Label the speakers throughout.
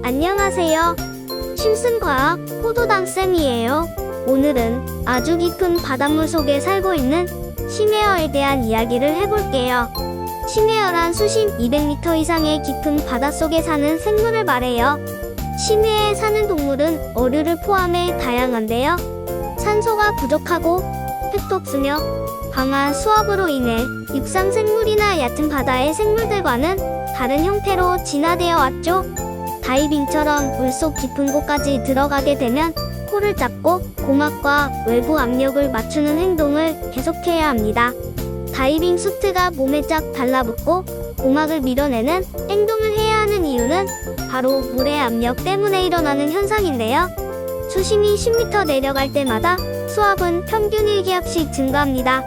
Speaker 1: 안녕하세요. 심슨과학 포도당 쌤이에요. 오늘은 아주 깊은 바닷물 속에 살고 있는 심해어에 대한 이야기를 해볼게요. 심해어란 수심 200m 이상의 깊은 바닷속에 사는 생물을 말해요. 심해에 사는 동물은 어류를 포함해 다양한데요. 산소가 부족하고 핵도 없으며 강한 수압으로 인해 육상 생물이나 얕은 바다의 생물들과는 다른 형태로 진화되어 왔죠. 다이빙처럼 물속 깊은 곳까지 들어가게 되면 코를 잡고 고막과 외부 압력을 맞추는 행동을 계속해야 합니다. 다이빙 수트가 몸에 쫙 달라붙고 고막을 밀어내는 행동을 해야 하는 이유는 바로 물의 압력 때문에 일어나는 현상인데요. 수심이 10m 내려갈 때마다 수압은 평균 1기압씩 증가합니다.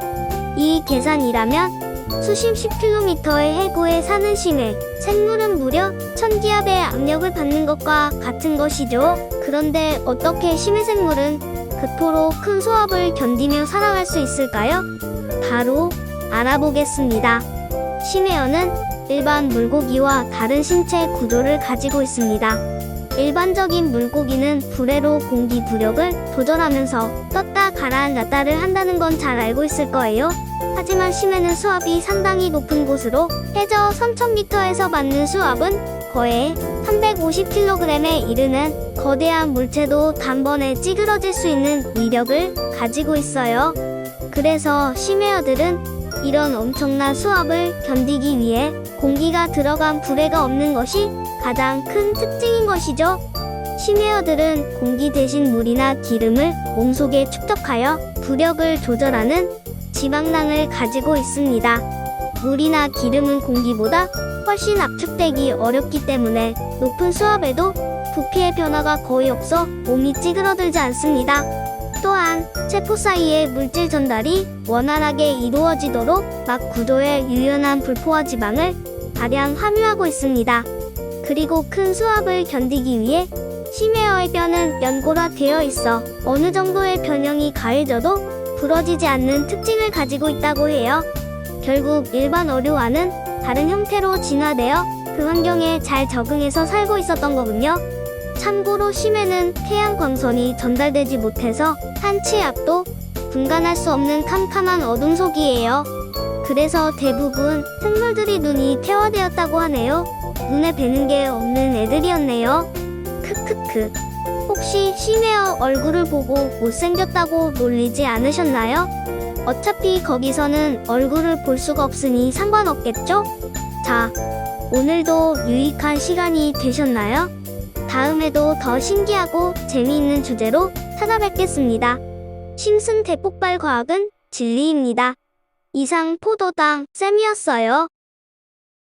Speaker 1: 이 계산이라면 수심 10km의 해구에 사는 심해 생물은 무려 1000기압의 압력을 받는 것과 같은 것이죠. 그런데 어떻게 심해 생물은 그토록 큰 수압을 견디며 살아갈 수 있을까요? 바로 알아보겠습니다. 심해어는 일반 물고기와 다른 신체 구조를 가지고 있습니다. 일반적인 물고기는 불에로 공기 부력을 조절하면서 떴다 가라앉았다를 한다는 건 잘 알고 있을 거예요. 하지만 심해는 수압이 상당히 높은 곳으로 해저 3000m에서 받는 수압은 거의 350kg에 이르는 거대한 물체도 단번에 찌그러질 수 있는 위력을 가지고 있어요. 그래서 심해어들은 이런 엄청난 수압을 견디기 위해 공기가 들어간 불에가 없는 것이 가장 큰 특징인 것이죠. 심해어들은 공기 대신 물이나 기름을 몸속에 축적하여 부력을 조절하는 지방낭을 가지고 있습니다. 물이나 기름은 공기보다 훨씬 압축되기 어렵기 때문에 높은 수압에도 부피의 변화가 거의 없어 몸이 찌그러들지 않습니다. 또한 세포 사이의 물질 전달이 원활하게 이루어지도록 막 구조의 유연한 불포화 지방을 다량 함유하고 있습니다. 그리고 큰 수압을 견디기 위해 심해어의 뼈는 연골화되어 있어 어느 정도의 변형이 가해져도 부러지지 않는 특징을 가지고 있다고 해요. 결국 일반 어류와는 다른 형태로 진화되어 그 환경에 잘 적응해서 살고 있었던 거군요. 참고로 심해는 태양 광선이 전달되지 못해서 한치 앞도 분간할 수 없는 캄캄한 어둠 속이에요. 그래서 대부분 생물들이 눈이 퇴화되었다고 하네요. 눈에 뵈는 게 없는 애들이었네요. 크크크. 혹시 심해어 얼굴을 보고 못생겼다고 놀리지 않으셨나요? 어차피 거기서는 얼굴을 볼 수가 없으니 상관없겠죠? 자, 오늘도 유익한 시간이 되셨나요? 다음에도 더 신기하고 재미있는 주제로 찾아뵙겠습니다. 심슨 대폭발 과학은 진리입니다. 이상 포도당 쌤이었어요.